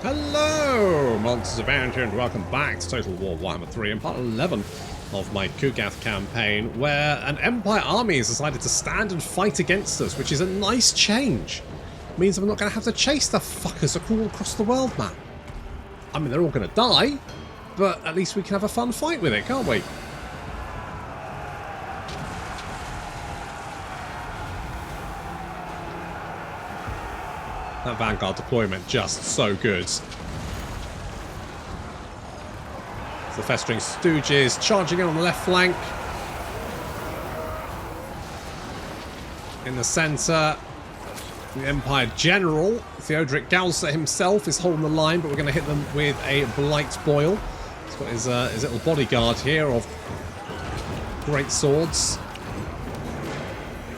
Hello, Monsters of Bounty, and welcome back to Total War Warhammer 3 and part 11 of my Kugath campaign, where an Empire army has decided to stand and fight against us, which is a nice change. It means I'm not going to have to chase the fuckers all across the world, man. I mean, they're all going to die, but at least we can have a fun fight with it, can't we? That Vanguard deployment just so good. The Festering Stooges charging in on the left flank. In the centre, the Empire General, Theodoric Galsa himself, is holding the line, but we're going to hit them with a Blight Boil. He's got his little bodyguard here of great swords.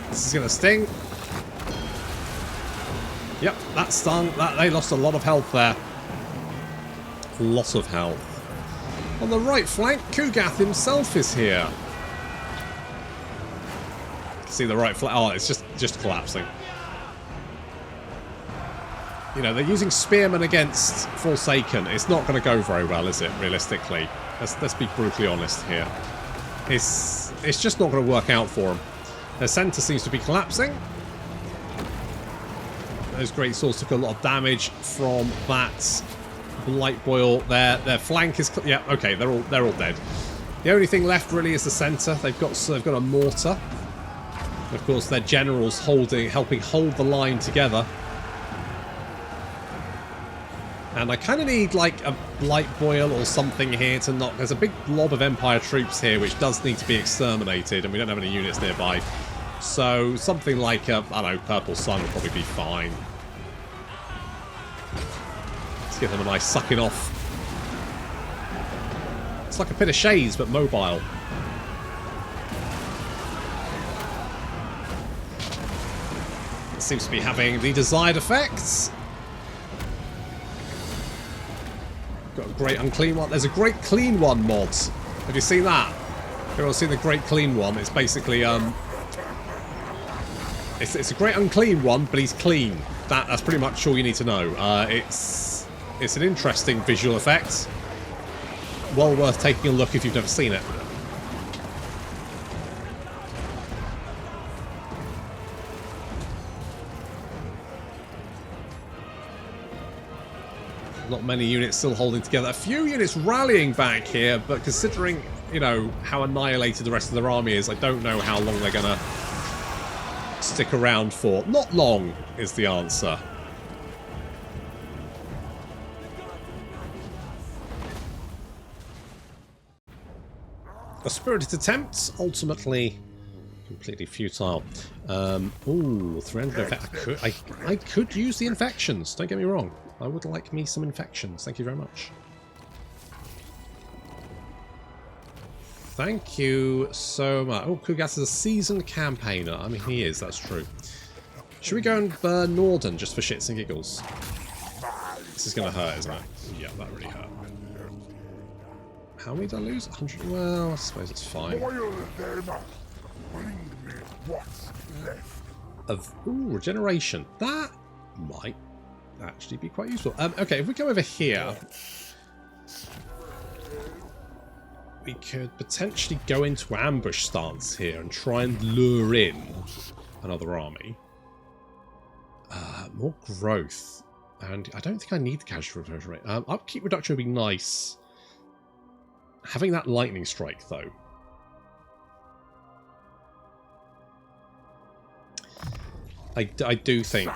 This is going to sting. Yep, that stung. They lost a lot of health there. A lot of health. On the right flank, Kugath himself is here. See the right flank? Oh, it's just collapsing. You know, they're using Spearmen against Forsaken. It's not going to go very well, is it, realistically? Let's be brutally honest here. It's just not going to work out for them. Their centre seems to be collapsing. Those great swords took a lot of damage from that Blight Boil. Their flank is yeah, okay, they're all dead. The only thing left really is the centre. They've got a mortar. Of course, their generals helping hold the line together. And I kind of need like a Blight Boil or something here to knock. There's a big blob of Empire troops here which does need to be exterminated, and we don't have any units nearby. So something like a, I don't know, Purple Sun would probably be fine. Let's give them a nice sucking off. It's like a pit of shades, but mobile. It seems to be having the desired effects. Got a great unclean one. There's a great clean one mod. Have you seen that? Everyone's seen the great clean one. It's basically It's a great unclean one, but he's clean. That's pretty much all you need to know. It's an interesting visual effect. Well worth taking a look if you've never seen it. Not many units still holding together. A few units rallying back here, but considering, you know, how annihilated the rest of their army is, I don't know how long they're going to stick around for. Not long is the answer. A spirited attempt, ultimately completely futile. Ooh, 300 effect. I could use the infections, don't get me wrong. I would like me some infections. Thank you very much. Thank you so much. Oh, Kugath is a seasoned campaigner. I mean, he is, that's true. Should we go and burn Norden just for shits and giggles? This is going to hurt, isn't it? Yeah, that really hurt. How many did I lose? 100? Well, I suppose it's fine. Ooh, regeneration. That might actually be quite useful. Okay, if we go over here, we could potentially go into ambush stance here and try and lure in another army. More growth. And I don't think I need the casualty reduction rate. Upkeep reduction would be nice. Having that lightning strike, though. I do think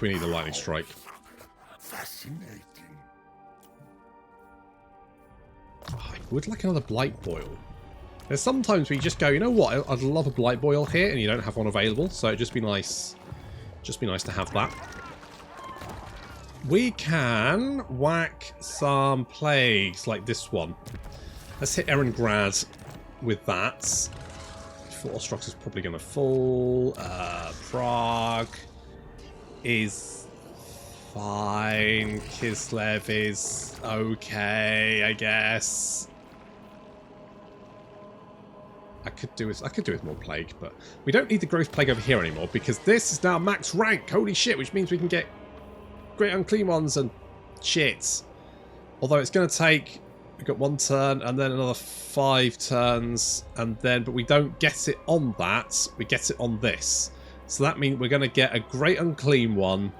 we need a lightning strike. Fascinating. Oh, I would like another Blight Boil. There's sometimes we just go, you know what, I'd love a Blight Boil here, and you don't have one available, so it'd just be nice to have that. We can whack some plagues like this one. Let's hit Erengrad with that. Fort Ostrox is probably going to fall. Prague is fine. Kislev is okay, I guess. I could do with more plague, but we don't need the growth plague over here anymore because this is now max rank. Holy shit, which means we can get great unclean ones and shit. Although it's going to take... We've got 1 turn and then another 5 turns. And then... But we don't get it on that. We get it on this. So that means we're going to get a great unclean one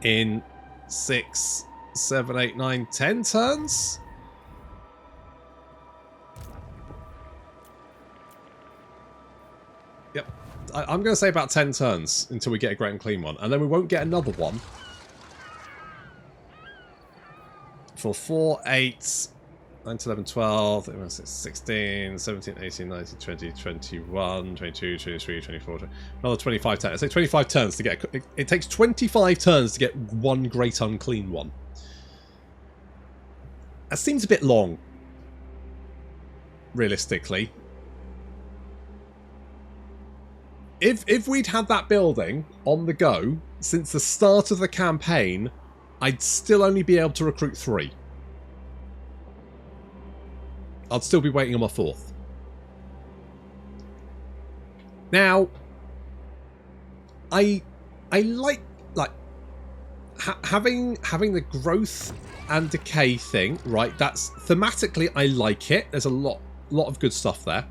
in 6, 7, 8, 9, 10 turns? Yep. I'm going to say about 10 turns until we get a great and clean one. And then we won't get another one for 4, 8, 9, 11, 12, 16, 17, 18, 19, 20, 21, 22, 23, 24, another 25 turns. So 25 turns to get... It takes 25 turns to get one great unclean one. That seems a bit long, realistically. If we'd had that building on the go since the start of the campaign, I'd still only be able to recruit 3. I'd still be waiting on my 4th. Now, I like having the growth and decay thing, right? That's thematically I like it. There's a lot of good stuff there.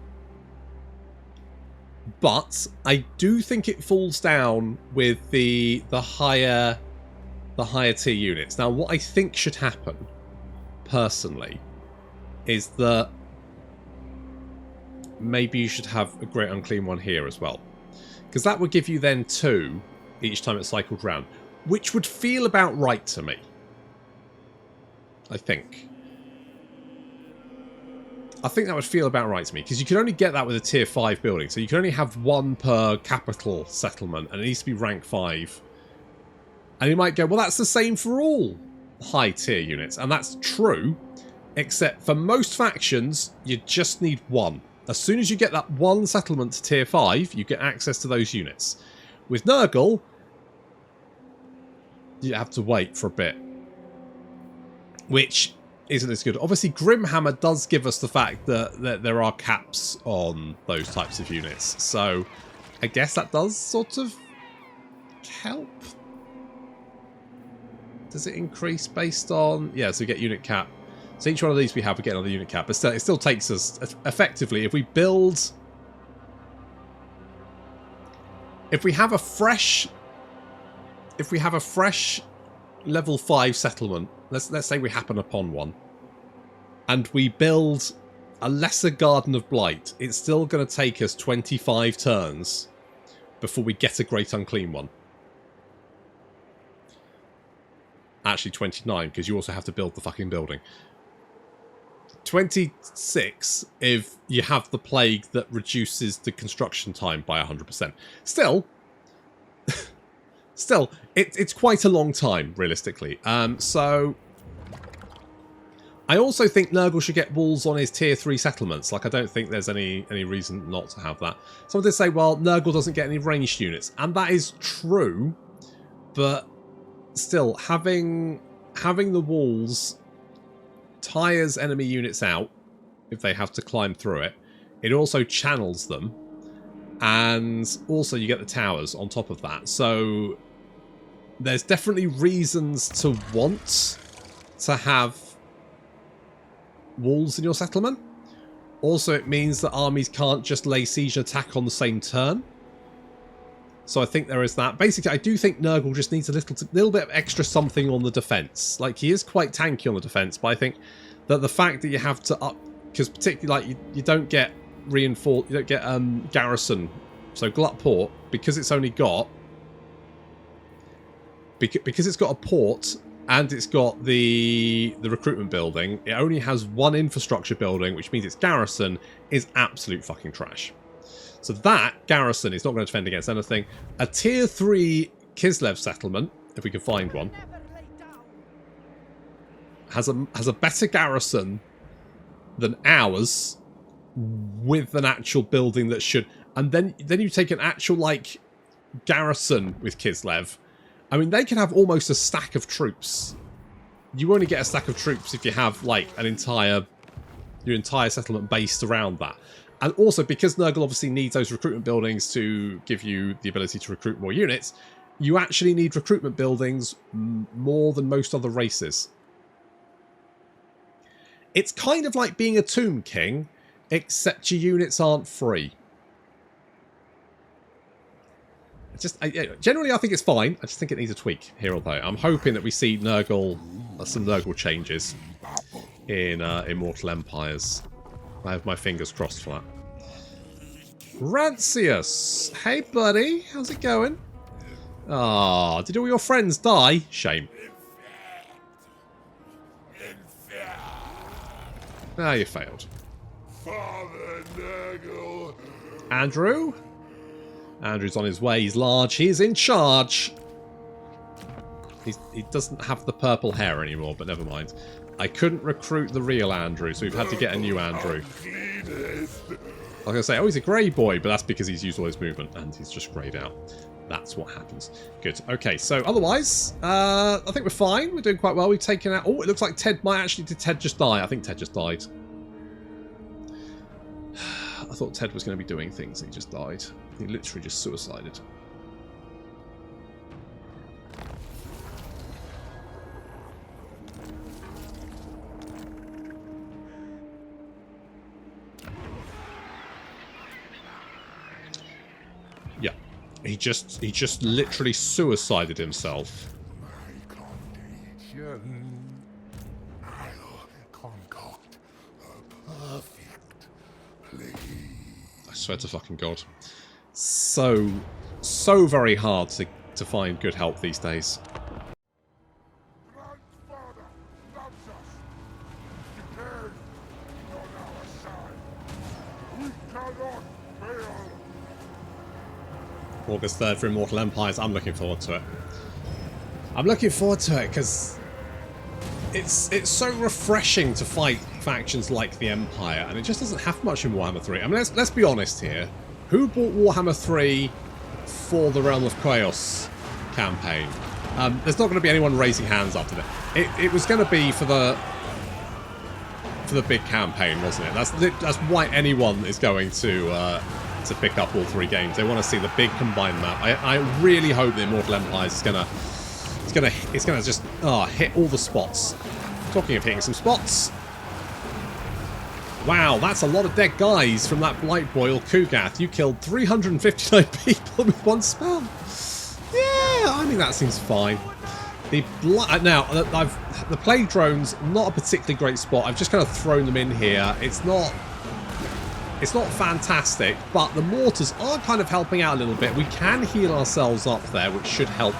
But I do think it falls down with the higher tier units. Now, what I think should happen, personally, is that maybe you should have a great unclean one here as well. Because that would give you then 2 each time it cycled round. Which would feel about right to me. I think that would feel about right to me. Because you can only get that with a tier 5 building. So you can only have 1 per capital settlement. And it needs to be rank 5. And you might go, well, that's the same for all high tier units. And that's true. Except for most factions, you just need 1. As soon as you get that 1 settlement to tier 5, you get access to those units. With Nurgle, you have to wait for a bit. Which isn't as good. Obviously, Grimhammer does give us the fact that there are caps on those types of units. So, I guess that does sort of help. Does it increase based on... Yeah, so we get unit cap. So each one of these we get another unit cap. But still, it still takes us... Effectively, if we build... If we have a fresh level 5 settlement, let's say we happen upon one, and we build a lesser Garden of Blight, it's still going to take us 25 turns before we get a great unclean one. Actually 29, because you also have to build the fucking building. 26 if you have the plague that reduces the construction time by 100%. Still, it's quite a long time, realistically. So, I also think Nurgle should get walls on his tier 3 settlements. Like, I don't think there's any reason not to have that. Someone did say, well, Nurgle doesn't get any ranged units. And that is true, but still, having the walls tires enemy units out if they have to climb through it. It also channels them. And also you get the towers on top of that. So there's definitely reasons to want to have walls in your settlement. Also, it means that armies can't just lay siege and attack on the same turn. So I think there is that. Basically, I do think Nurgle just needs a little bit of extra something on the defense. Like, he is quite tanky on the defense, but I think that the fact that you have to up... Because particularly, like, you don't get reinforced... You don't get garrison. So Glut Port, because it's only got... Because it's got a port and it's got the recruitment building, it only has 1 infrastructure building, which means its garrison is absolute fucking trash. So that garrison is not going to defend against anything. A tier 3 Kislev settlement, if we can find one, has a better garrison than ours with an actual building that should... And then you take an actual, like, garrison with Kislev. I mean, they can have almost a stack of troops. You only get a stack of troops if you have, like, your entire settlement based around that. And also, because Nurgle obviously needs those recruitment buildings to give you the ability to recruit more units, you actually need recruitment buildings more than most other races. It's kind of like being a Tomb King, except your units aren't free. Generally, I think it's fine. I just think it needs a tweak here or there. I'm hoping that we see Nurgle, some Nurgle changes in Immortal Empires. I have my fingers crossed for that. Rancius! Hey, buddy. How's it going? Ah, did all your friends die? Shame. Ah, you failed. Father Nurgle. Andrew? Andrew's on his way. He's large. He's in charge. He doesn't have the purple hair anymore, but never mind. I couldn't recruit the real Andrew, so we've had to get a new Andrew. I was going to say, oh, he's a grey boy, but that's because he's used all his movement, and he's just greyed out. That's what happens. Good. Okay, so otherwise, I think we're fine. We're doing quite well. We've taken out... Oh, it looks like Ted might actually... Did Ted just die? I think Ted just died. I thought Ted was going to be doing things. He just died. He literally just suicided. Yeah. He just literally suicided himself. My contagion. I'll concoct a perfect plague. I swear to fucking God. So very hard to find good help these days. Grandfather loves us. He cares. He's on our side. We cannot fail. August 3rd for Immortal Empires. I'm looking forward to it. I'm looking forward to it because it's so refreshing to fight factions like the Empire, and it just doesn't have much in Warhammer 3. I mean, let's be honest here. Who bought Warhammer 3 for the Realm of Chaos campaign? There's not going to be anyone raising hands after that. It was going to be for the big campaign, wasn't it? That's why anyone is going to pick up all 3 games. They want to see the big combined map. I really hope that Immortal Empires is gonna just hit all the spots. Talking of hitting some spots. Wow, that's a lot of dead guys from that Blight Boil Kugath. You killed 359 people with one spell. Yeah, I mean that seems fine. The Plague Drone's not a particularly great spot. I've just kind of thrown them in here. It's not fantastic, but the mortars are kind of helping out a little bit. We can heal ourselves up there, which should help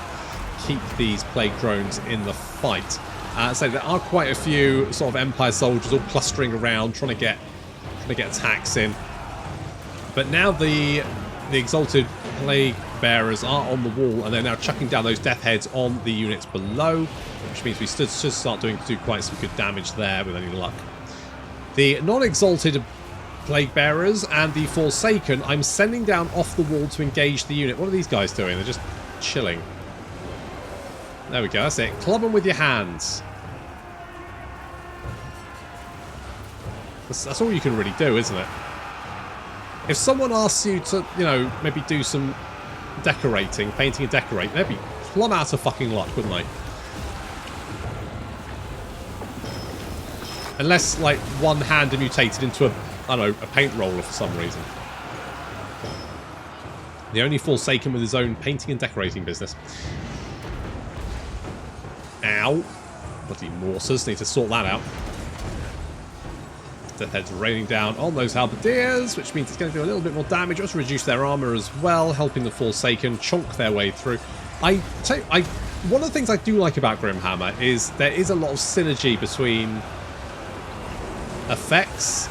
keep these Plague Drones in the fight. So there are quite a few sort of Empire soldiers all clustering around, trying to get attacks in. But now the Exalted Plague Bearers are on the wall, and they're now chucking down those death heads on the units below, which means we should start do quite some good damage there with any luck. The non-Exalted Plague Bearers and the Forsaken, I'm sending down off the wall to engage the unit. What are these guys doing? They're just chilling. There we go, that's it. Club them with your hands. That's all you can really do, isn't it? If someone asks you to, you know, maybe do some decorating, painting and decorating, they'd be plumb out of fucking luck, wouldn't they? Unless, like, one hand mutated into a, I don't know, a paint roller for some reason. The only Forsaken with his own painting and decorating business. Ow. Bloody mortars. Need to sort that out. Death Heads raining down on those halberdiers, which means it's going to do a little bit more damage. Also reduce their armor as well, helping the Forsaken chonk their way through. One of the things I do like about Grimhammer is there is a lot of synergy between effects,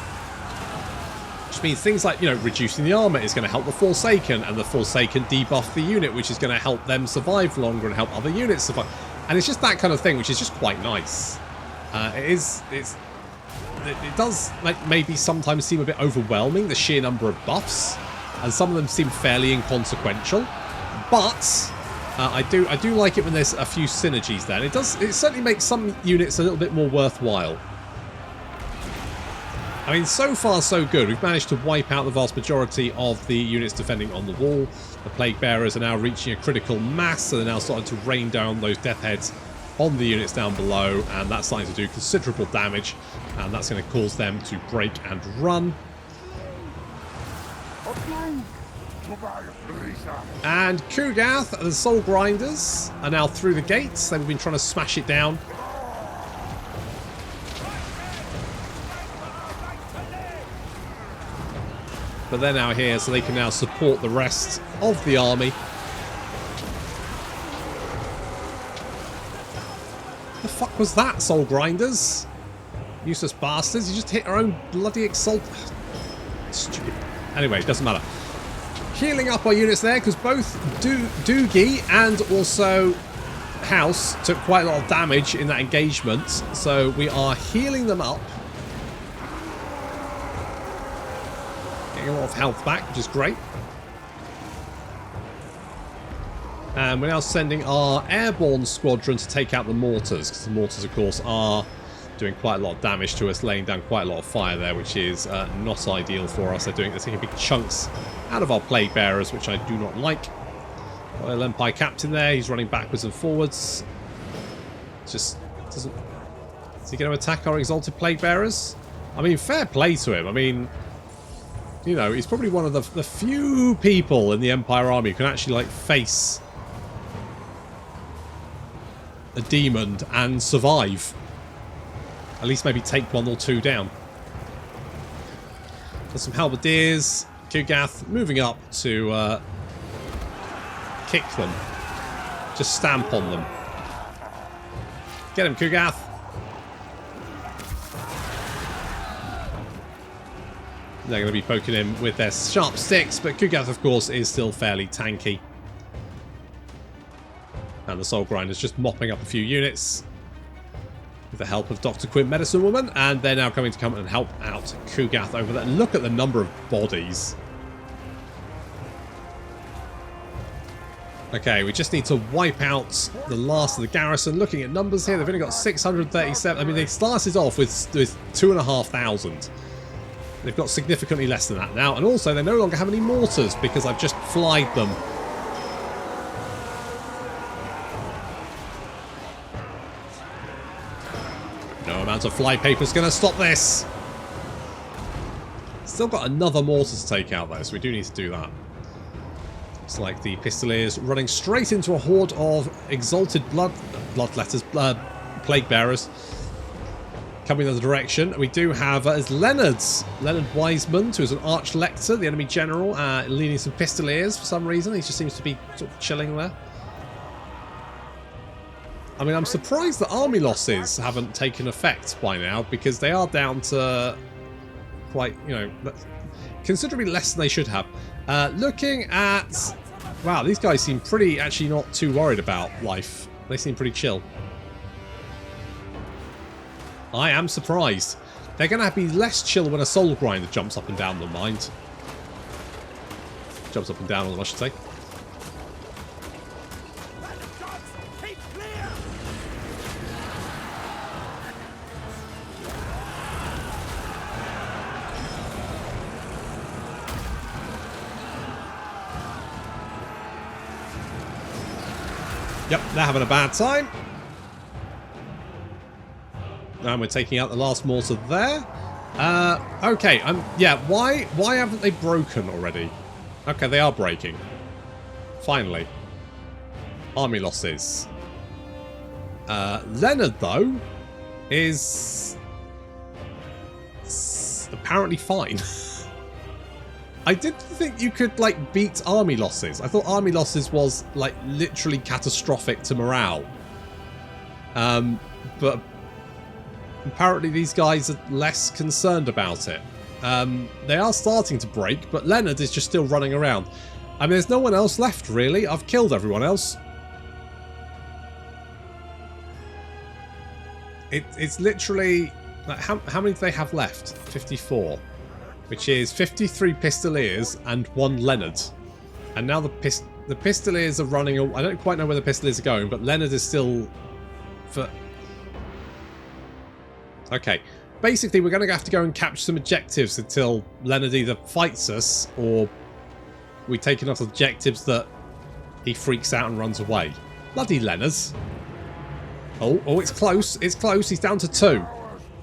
which means things like, you know, reducing the armor is going to help the Forsaken, and the Forsaken debuff the unit, which is going to help them survive longer and help other units survive. And it's just that kind of thing, which is just quite nice. It does, like, maybe sometimes seem a bit overwhelming, the sheer number of buffs, and some of them seem fairly inconsequential. But I do like it when there's a few synergies there. And it certainly makes some units a little bit more worthwhile. I mean, so far so good. We've managed to wipe out the vast majority of the units defending on the wall. The Plague Bearers are now reaching a critical mass, so they're now starting to rain down those death heads on the units down below, and that's starting to do considerable damage, and that's going to cause them to break and run. And Kugath, the Soul Grinders, are now through the gates. They've been trying to smash it down. But they're now here, so they can now support the rest of the army. The fuck was that, Soul Grinders? Useless bastards. You just hit our own bloody Exalt. Stupid. Anyway, it doesn't matter. Healing up our units there, because both Doogie and also House took quite a lot of damage in that engagement. So we are healing them up. Getting a lot of health back, which is great. And we're now sending our airborne squadron to take out the mortars, because the mortars, of course, are doing quite a lot of damage to us, laying down quite a lot of fire there, which is not ideal for us. They're taking big chunks out of our Plague Bearers, which I do not like. Got a Empire Captain there. He's running backwards and forwards. Just doesn't. Is he going to attack our Exalted Plague Bearers? I mean, fair play to him. I mean, you know, he's probably one of the few people in the Empire army who can actually, like, face a demon and survive. At least maybe take one or two down. There's some halberdiers. Kugath moving up to kick them. Just stamp on them. Get him, Kugath. They're going to be poking him with their sharp sticks, but Kugath, of course, is still fairly tanky. And the Soul Grinder's just mopping up a few units with the help of Dr. Quinn, Medicine Woman, and they're now coming to come and help out Kugath over there. Look at the number of bodies. Okay, we just need to wipe out the last of the garrison. Looking at numbers here, they've only got 637. I mean, they started off with 2,500. They've got significantly less than that now, and also they no longer have any mortars because I've just flied them. No amount of fly paper is going to stop this. Still got another mortar to take out though, so we do need to do that. Looks like the Pistoliers running straight into a horde of exalted Plague Bearers coming in the direction. We do have Leonard Wiseman, who is an Archlector, the enemy general, leading some Pistoliers for some reason. He just seems to be sort of chilling there. I mean, I'm surprised that army losses haven't taken effect by now, because they are down to quite, you know, considerably less than they should have. Looking at... Wow, these guys seem pretty, actually not too worried about life. They seem pretty chill. I am surprised. They're going to be less chill when a Soul Grinder jumps up and down the mind. Jumps up and down on them, I should say. Yep, they're having a bad time. And we're taking out the last mortar there. Okay, yeah, why haven't they broken already? Okay, they are breaking. Finally. Army losses. Leonard, though, is apparently fine. I didn't think you could, like, beat army losses. I thought army losses was, like, literally catastrophic to morale. But apparently these guys are less concerned about it. They are starting to break, but Leonard is just still running around. I mean, there's no one else left, really. I've killed everyone else. It's literally... Like, how many do they have left? 54. Which is 53 Pistoliers and 1 Leonard. And now the Pistoliers are running... I don't quite know where the Pistoliers are going, but Leonard is still... Okay. basically, we're going to have to go and capture some objectives until Leonard either fights us or we take enough objectives that he freaks out and runs away. Bloody Leonard. Oh, it's close. It's close. He's down to 2.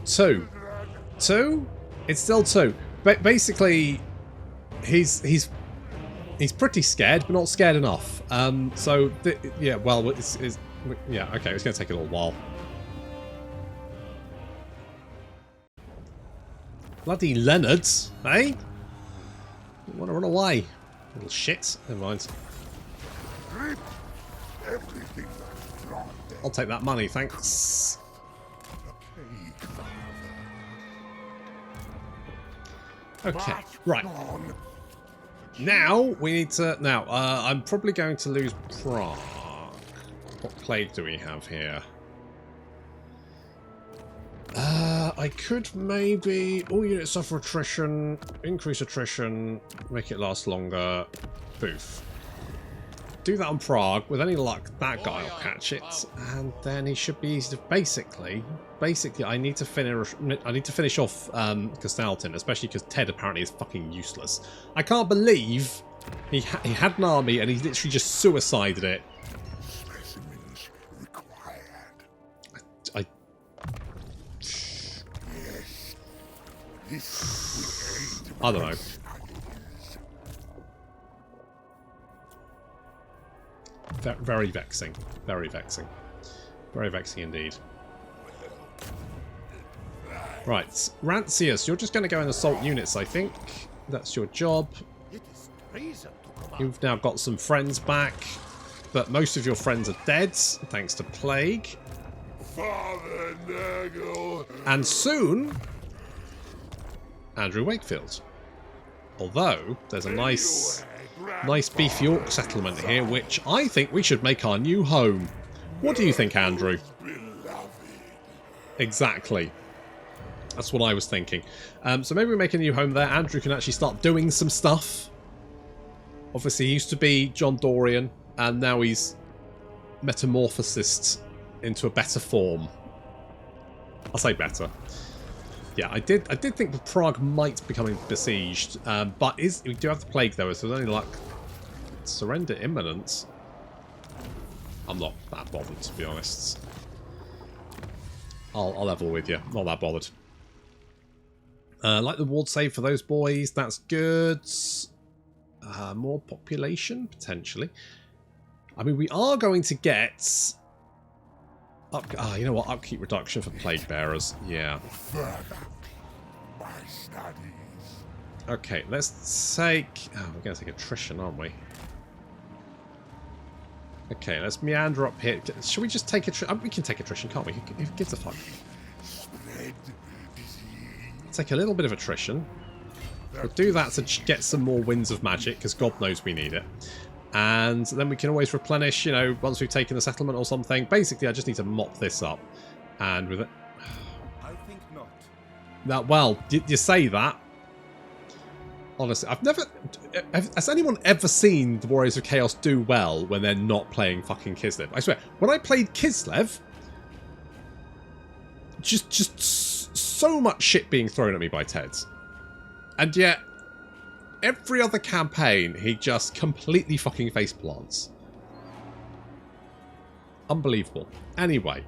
2. 2? It's still 2. But basically, he's pretty scared, but not scared enough. Yeah, well, yeah, okay, it's going to take a little while. Bloody Leonard, eh? You want to run away? Little shit. Never mind. I'll take that money, thanks. Okay, right. Now we need to. Now, I'm probably going to lose Prague. What plague do we have here? I could maybe. All units suffer attrition, increase attrition, make it last longer. Boof. Do that on Prague. With any luck, that guy will catch it, and then he should be easy to. Basically, I need to finish off Castalton, especially because Ted apparently is fucking useless. I can't believe he had an army and he literally just suicided it. Specimens required. I don't know. Very vexing. Very vexing. Very vexing indeed. Right, Rancius, you're just going to go and assault units, I think. That's your job. You've now got some friends back, but most of your friends are dead, thanks to Plague. Father Nurgle. And soon, Andrew Wakefield. Although, there's a nice beefy orc settlement here, which I think we should make our new home. What do you think, Andrew? Exactly. That's what I was thinking. So maybe we make a new home there. Andrew can actually start doing some stuff. Obviously, he used to be John Dorian, and now he's metamorphosed into a better form. I'll say better. Yeah, I did think that Prague might become besieged, but we do have the plague though, so there's only like surrender imminent. I'm not that bothered, to be honest. I'll level with you. Not that bothered. Like the ward save for those boys. That's good. More population potentially. I mean, we are going to get. You know what? Upkeep reduction for plague bearers. Yeah. Okay, let's take. Oh, we're going to take attrition, aren't we? Okay, let's meander up here. Should we just take attrition? We can take attrition, can't we? Who gives a fuck? Take a little bit of attrition. We'll do that to get some more winds of magic, because God knows we need it. And then we can always replenish, you know, once we've taken the settlement or something. Basically, I just need to mop this up. And with it... I think not. Now, well, you say that. Honestly, I've never... Has anyone ever seen the Warriors of Chaos do well when they're not playing fucking Kislev? I swear, when I played Kislev, just so much shit being thrown at me by Ted. And yet, every other campaign, he just completely fucking face plants. Unbelievable. Anyway,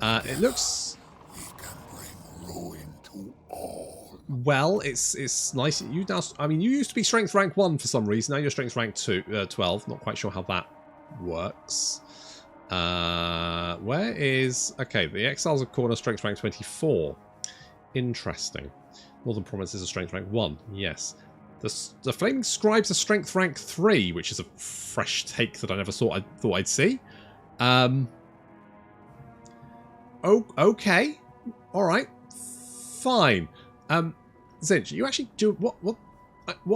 it looks... We can bring ruin to all. Well, it's nice. You now, I mean, you used to be strength rank 1 for some reason. Now you're strength rank 12. Not quite sure how that works. Where is... Okay, the Exiles of Corner, strength rank 24. Interesting. Northern Provinces are strength rank 1. Yes. The Flaming Scribes are strength rank 3, which is a fresh take that I never thought I'd see. Oh, okay. Alright. Fine. Zinch, you actually do... What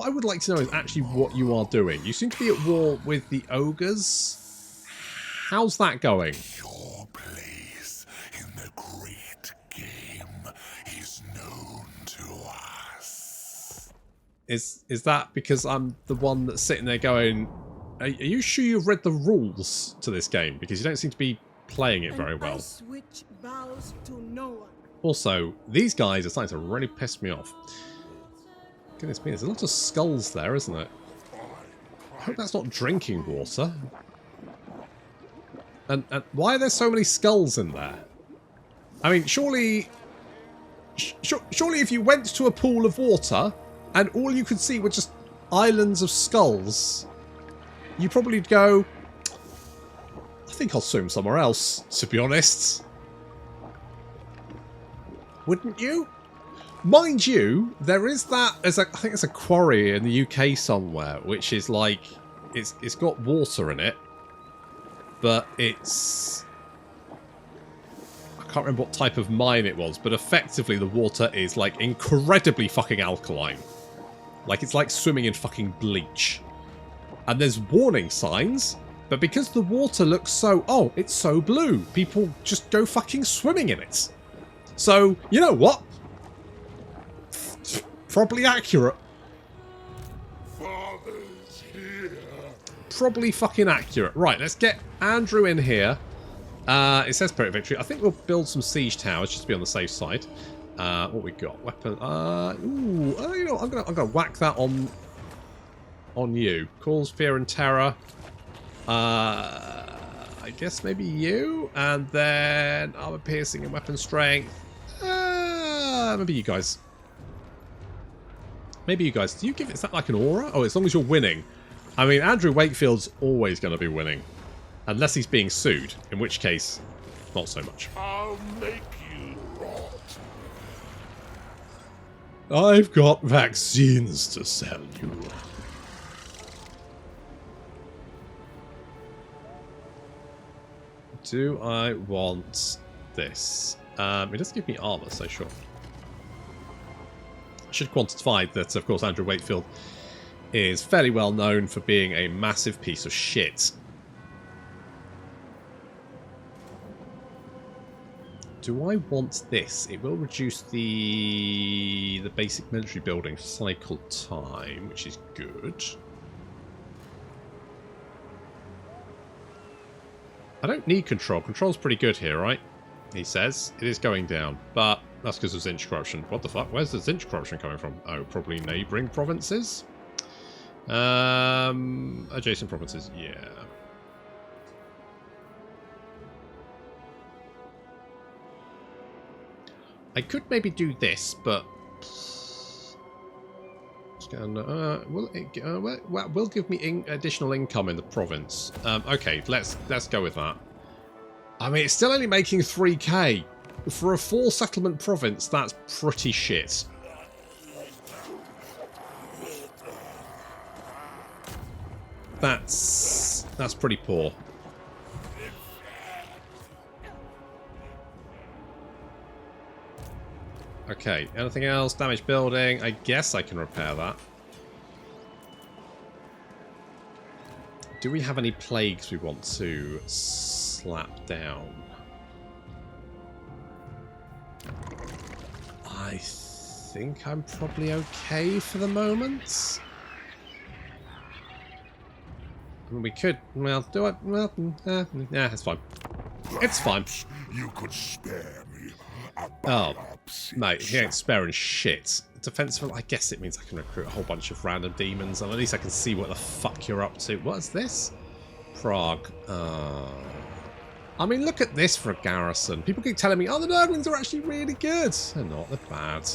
I would like to know is actually what you are doing. You seem to be at war with the ogres. How's that going? Your place in the great game is known to us. Is that because I'm the one that's sitting there going, are you sure you've read the rules to this game? Because you don't seem to be playing it very well. Ice witch bows to no one. Also, these guys are starting to really piss me off. Goodness me, there's a lot of skulls there, isn't it? I hope that's not drinking water. And why are there so many skulls in there? I mean, surely if you went to a pool of water and all you could see were just islands of skulls, you probably go, I think I'll swim somewhere else, to be honest. Wouldn't you? Mind you, there is that, I think it's a quarry in the UK somewhere, which is like, it's got water in it, but it's, I can't remember what type of mine it was, but effectively the water is like incredibly fucking alkaline. Like it's like swimming in fucking bleach. And there's warning signs, but because the water looks so, oh, it's so blue, people just go fucking swimming in it. So, you know what? Probably accurate. Father's here. Probably fucking accurate. Right, let's get Andrew in here. It says Spirit Victory. I think we'll build some siege towers just to be on the safe side. What we got? Weapon. You know, I'm gonna whack that on you. Cause fear and terror. I guess maybe you, and then armor piercing and weapon strength. Maybe you guys. Maybe you guys. Do you give it? Is that like an aura? Oh, as long as you're winning. I mean, Andrew Wakefield's always going to be winning, unless he's being sued, in which case, not so much. I'll make you rot. I've got vaccines to sell you. Do I want this? It does give me armor, so sure. I should quantify that, of course, Andrew Wakefield is fairly well known for being a massive piece of shit. Do I want this? It will reduce the basic military building cycle time, which is good. I don't need control. Control's pretty good here, right? He says. It is going down, but that's because of Zinch corruption. What the fuck? Where's the Zinch corruption coming from? Oh, probably neighbouring provinces? Adjacent provinces, yeah. I could maybe do this, but will give me additional income in the province. Okay, let's go with that. I mean, it's still only making 3k for a 4-settlement province. That's pretty shit. That's pretty poor. Okay, anything else? Damaged building. I guess I can repair that. Do we have any plagues we want to slap down? I think I'm probably okay for the moment. I mean, we could. Well, do I? Well, yeah, it's fine. It's fine. You could spare me. Oh, mate, he ain't sparing shit. Defensive, I guess it means I can recruit a whole bunch of random demons, and at least I can see what the fuck you're up to. What is this? Prague. I mean, look at this for a garrison. People keep telling me, oh, the Nurglings are actually really good. They're not, they're bad.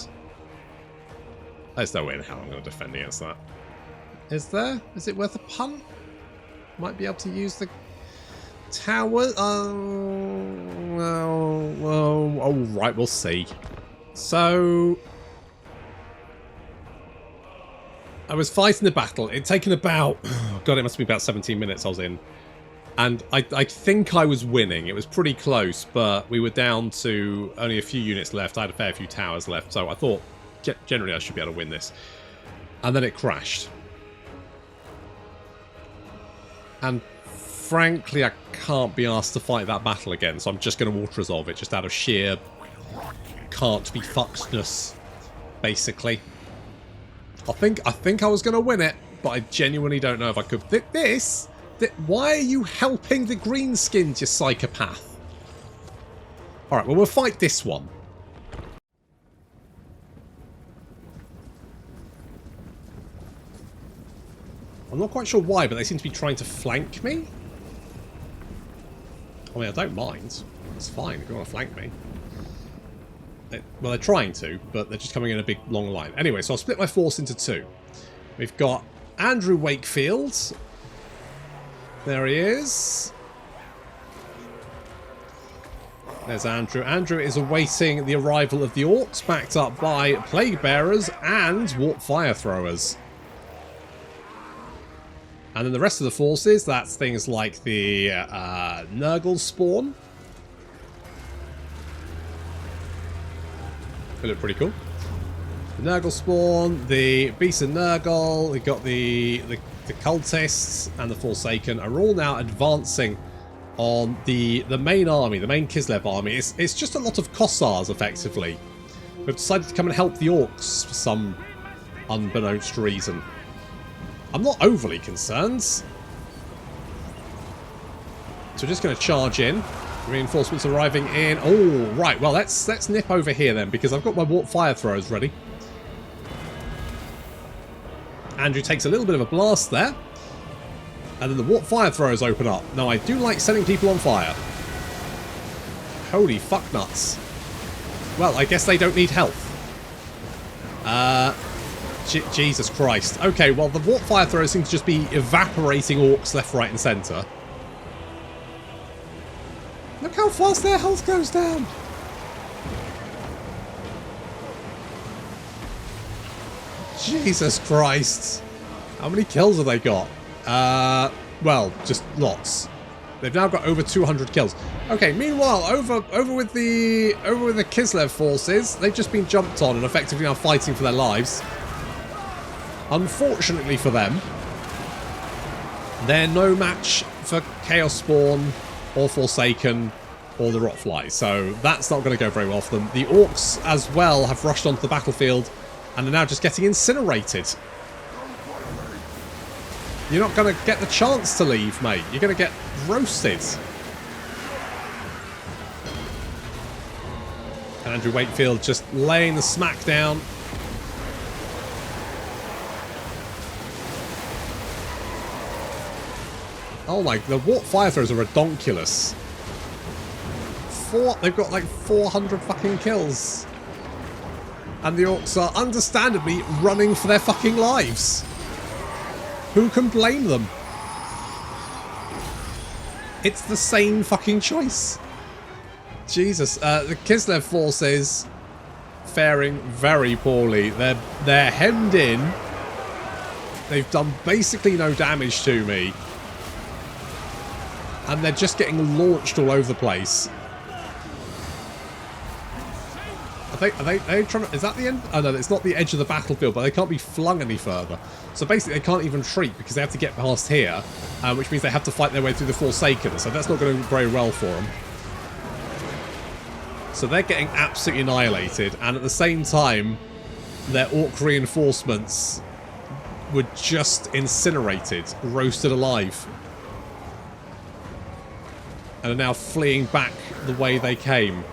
There's no way in hell I'm going to defend against that. Is there? Is it worth a punt? Might be able to use the tower. Oh, right, we'll see. So, I was fighting the battle. It'd taken about, oh God, it must be about 17 minutes I was in. And I think I was winning. It was pretty close, but we were down to only a few units left. I had a fair few towers left, so I thought, generally I should be able to win this. And then it crashed. And frankly, I can't be asked to fight that battle again, so I'm just going to water resolve it, just out of sheer can't be fuckedness, basically. I think I was going to win it, but I genuinely don't know if I could. Why are you helping the greenskins, you psychopath? Alright, well, we'll fight this one. I'm not quite sure why, but they seem to be trying to flank me. I mean, I don't mind. It's fine if you want to flank me. Well, they're trying to, but they're just coming in a big, long line. Anyway, so I'll split my force into two. We've got Andrew Wakefield. There he is. There's Andrew. Andrew is awaiting the arrival of the Orcs, backed up by Plague Bearers and warpfire throwers. And then the rest of the forces, that's things like the Nurgle spawn. They look pretty cool. The Nurgle spawn, the Beast of Nurgle, we've got the cultists and the Forsaken are all now advancing on the main army, the main Kislev army. It's just a lot of Kossars, effectively. We've decided to come and help the Orcs for some unbeknownst reason. I'm not overly concerned. So we're just going to charge in. Reinforcements arriving in. Oh, right. Well, let's nip over here then, because I've got my warpfire throwers ready. Andrew takes a little bit of a blast there. And then the warpfire throwers open up. Now, I do like setting people on fire. Holy fuck nuts. Well, I guess they don't need health. Jesus Christ. Okay, well, the warpfire throwers seem to just be evaporating orcs left, right, and centre. Look how fast their health goes down. Jesus Christ. How many kills have they got? Well, just lots. They've now got over 200 kills. Okay, meanwhile, over with the Kislev forces, they've just been jumped on and effectively now fighting for their lives. Unfortunately for them, they're no match for Chaos Spawn or Forsaken or the Rotfly, so that's not going to go very well for them. The Orcs as well have rushed onto the battlefield and are now just getting incinerated. You're not going to get the chance to leave, mate. You're going to get roasted. And Andrew Wakefield just laying the smack down. Oh my, the warp fire throws are redonkulous. They've got like 400 fucking kills. And the Orcs are understandably running for their fucking lives. Who can blame them? It's the same fucking choice. Jesus, the Kislev forces faring very poorly. They're hemmed in. They've done basically no damage to me. And they're just getting launched all over the place. Are they trying to, is that the end? Oh no, it's not the edge of the battlefield, but they can't be flung any further. So basically they can't even retreat because they have to get past here, which means they have to fight their way through the Forsaken, so that's not going to go very well for them. So they're getting absolutely annihilated, and at the same time, their Orc reinforcements were just incinerated, roasted alive. And are now fleeing back the way they came.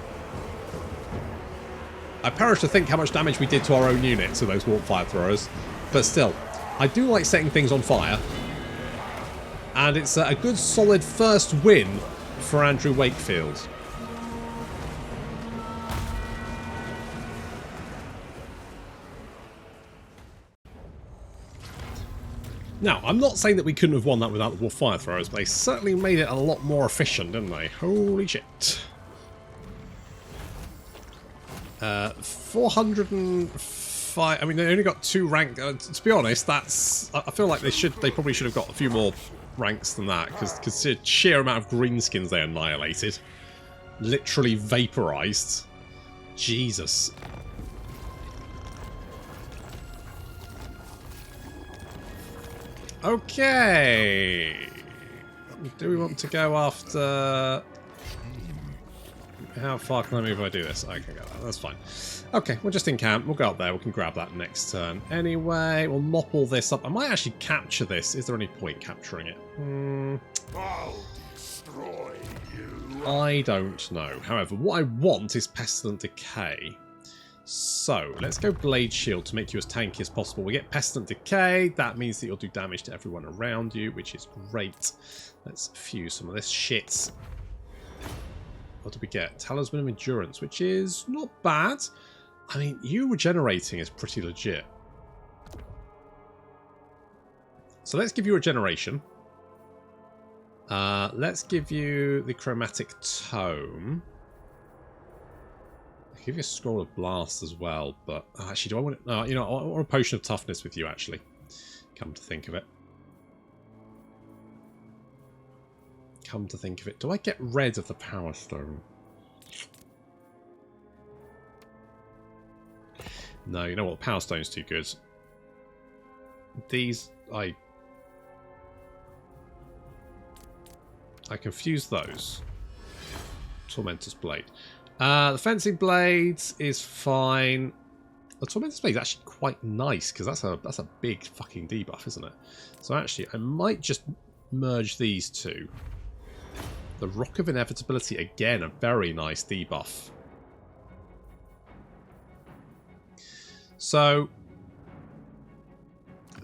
I perish to think how much damage we did to our own units of those warpfire throwers. But still, I do like setting things on fire. And it's a good solid first win for Andrew Wakefield. Now, I'm not saying that we couldn't have won that without the warpfire throwers, but they certainly made it a lot more efficient, didn't they? Holy shit. 405. I mean, they only got 2 rank. To be honest, that's. I feel like they probably should have got a few more ranks than that, because the sheer amount of greenskins they annihilated, literally vaporized. Jesus. Okay. Do we want to go after? How far can I move if I do this? I can go there. That's fine. Okay, we'll just encamp. We'll go up there. We can grab that next turn. Anyway, we'll mop all this up. I might actually capture this. Is there any point capturing it? I'll destroy you. I don't know. However, what I want is Pestilent Decay. So, let's go Blade Shield to make you as tanky as possible. We get Pestilent Decay. That means that you'll do damage to everyone around you, which is great. Let's fuse some of this shit. What do we get? Talisman of Endurance, which is not bad. I mean, you regenerating is pretty legit. So let's give you regeneration. Let's give you the Chromatic Tome. I'll give you a Scroll of Blast as well, but actually, do I want it? No, you know, I want a Potion of Toughness with you, actually. Come to think of it. Come to think of it. Do I get rid of the Power Stone? No, you know what? The Power Stone's too good. These, I confuse those. Tormentor's Blade. The Fencing Blade is fine. The Tormentor's Blade is actually quite nice because that's a big fucking debuff, isn't it? So actually, I might just merge these two. The Rock of Inevitability, again, a very nice debuff. So,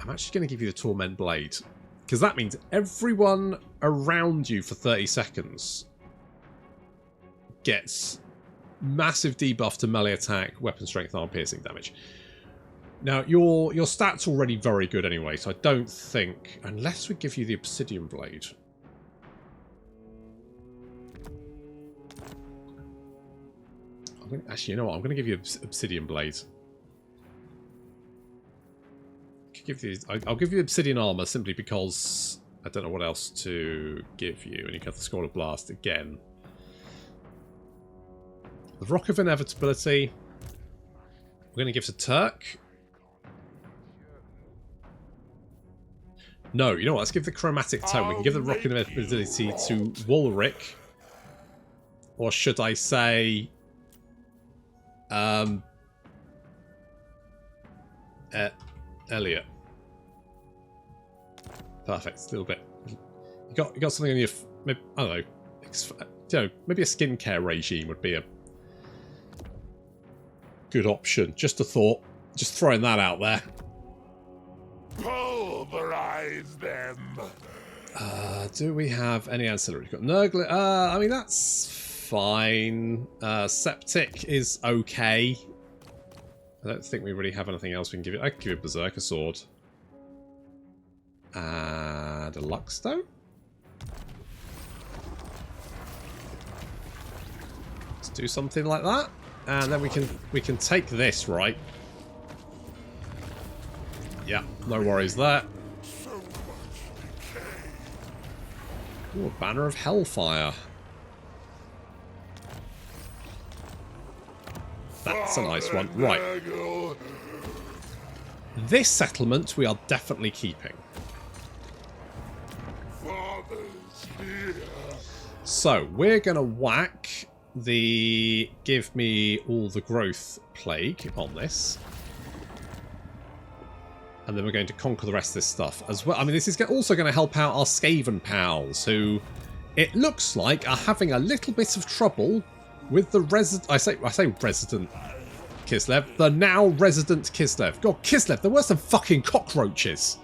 I'm actually going to give you the Torment Blade. Because that means everyone around you for 30 seconds gets massive debuff to melee attack, weapon strength, armor piercing damage. Now, your stats are already very good anyway, so I don't think... Unless we give you the Obsidian Blade... Actually, you know what? I'm going to give you Obsidian Blade. I'll give you Obsidian Armor simply because I don't know what else to give you. And you get the Scroll of Blast again. The Rock of Inevitability. We're going to give to Turk. No, you know what? Let's give the Chromatic Tome. We can give the Rock of Inevitability to Wulric. Or should I say... Elliot. Perfect. A little bit. You got something on your... Maybe, I don't know. Maybe a skincare regime would be a good option. Just a thought. Just throwing that out there. Pulverize them. Do we have any ancillary? We've got Nurgle. I mean, that's fine. Septic is okay. I don't think we really have anything else we can give you. I can give you a Berserker Sword. And a Luckstone? Let's do something like that. And then we can take this, right? Yeah, no worries there. Ooh, a Banner of Hellfire. That's a nice one. Right. This settlement we are definitely keeping. So, we're going to whack the give me all the growth plague on this. And then we're going to conquer the rest of this stuff as well. I mean, this is also going to help out our Skaven pals, who it looks like are having a little bit of trouble with the I say resident Kislev, the now resident Kislev. God, Kislev, they're worse than fucking cockroaches.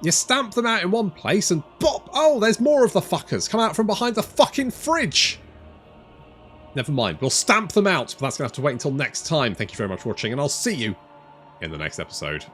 You stamp them out in one place and bop! Oh, there's more of the fuckers come out from behind the fucking fridge. Never mind, we'll stamp them out, but that's going to have to wait until next time. Thank you very much for watching, and I'll see you in the next episode.